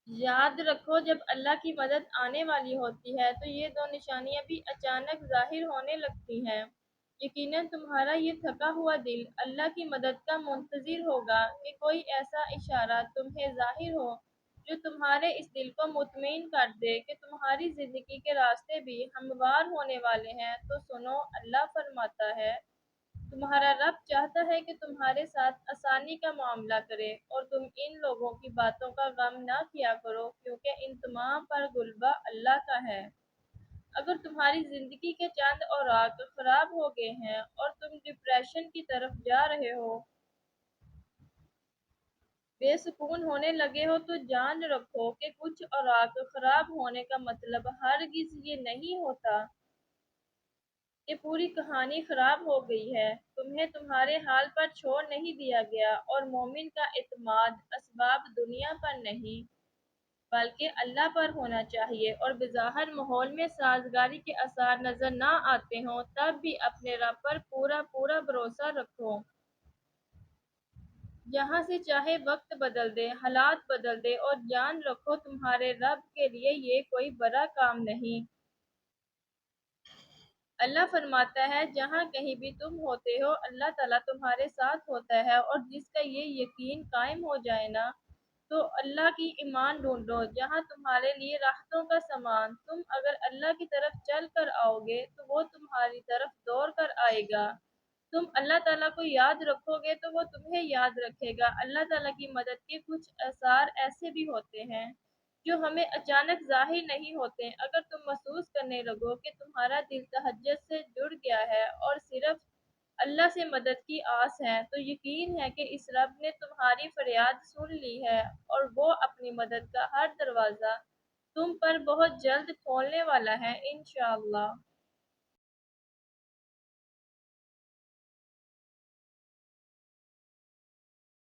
یاد رکھو جب اللہ کی مدد آنے والی ہوتی ہے تو یہ دو نشانیاں بھی اچانک ظاہر ہونے لگتی ہیں۔ یقیناً تمہارا یہ تھکا ہوا دل اللہ کی مدد کا منتظر ہوگا کہ کوئی ایسا اشارہ تمہیں ظاہر ہو جو تمہارے اس دل کو مطمئن کر دے کہ تمہاری زندگی کے راستے بھی ہموار ہونے والے ہیں۔ تو سنو، اللہ فرماتا ہے، تمہارا رب چاہتا ہے کہ تمہارے ساتھ آسانی کا معاملہ کرے اور تم ان لوگوں کی باتوں کا غم نہ کیا کرو، کیونکہ ان تمام پر غلبہ اللہ کا ہے۔ اگر تمہاری زندگی کے چند اوراق خراب ہو گئے ہیں اور تم ڈپریشن کی طرف جا رہے ہو، بے سکون ہونے لگے ہو، تو جان رکھو کہ کچھ اوراق خراب ہونے کا مطلب ہرگز یہ نہیں ہوتا کہ پوری کہانی خراب ہو گئی ہے۔ تمہیں تمہارے حال پر چھوڑ نہیں دیا گیا، اور مومن کا اعتماد اسباب دنیا پر نہیں بلکہ اللہ پر ہونا چاہیے۔ اور بظاہر ماحول میں سازگاری کے آثار نظر نہ آتے ہوں تب بھی اپنے رب پر پورا پورا بھروسہ رکھو۔ جہاں سے چاہے وقت بدل دے، حالات بدل دے، اور جان رکھو تمہارے رب کے لیے یہ کوئی بڑا کام نہیں۔ اللہ فرماتا ہے، جہاں کہیں بھی تم ہوتے ہو اللہ تعالیٰ تمہارے ساتھ ہوتا ہے، اور جس کا یہ یقین قائم ہو جائے نا، تو اللہ کی ایمان ڈھونڈو جہاں تمہارے لیے راحتوں کا سامان۔ تم اگر اللہ کی طرف چل کر آؤ گے تو وہ تمہاری طرف دوڑ کر آئے گا۔ تم اللہ تعالیٰ کو یاد رکھو گے تو وہ تمہیں یاد رکھے گا۔ اللہ تعالیٰ کی مدد کے کچھ آثار ایسے بھی ہوتے ہیں جو ہمیں اچانک ظاہر نہیں ہوتے۔ اگر تم محسوس کرنے لگو کہ تمہارا دل تہجد سے جڑ گیا ہے اور صرف اللہ سے مدد کی آس ہے، تو یقین ہے کہ اس رب نے تمہاری فریاد سن لی ہے، اور وہ اپنی مدد کا ہر دروازہ تم پر بہت جلد کھولنے والا ہے، انشاءاللہ۔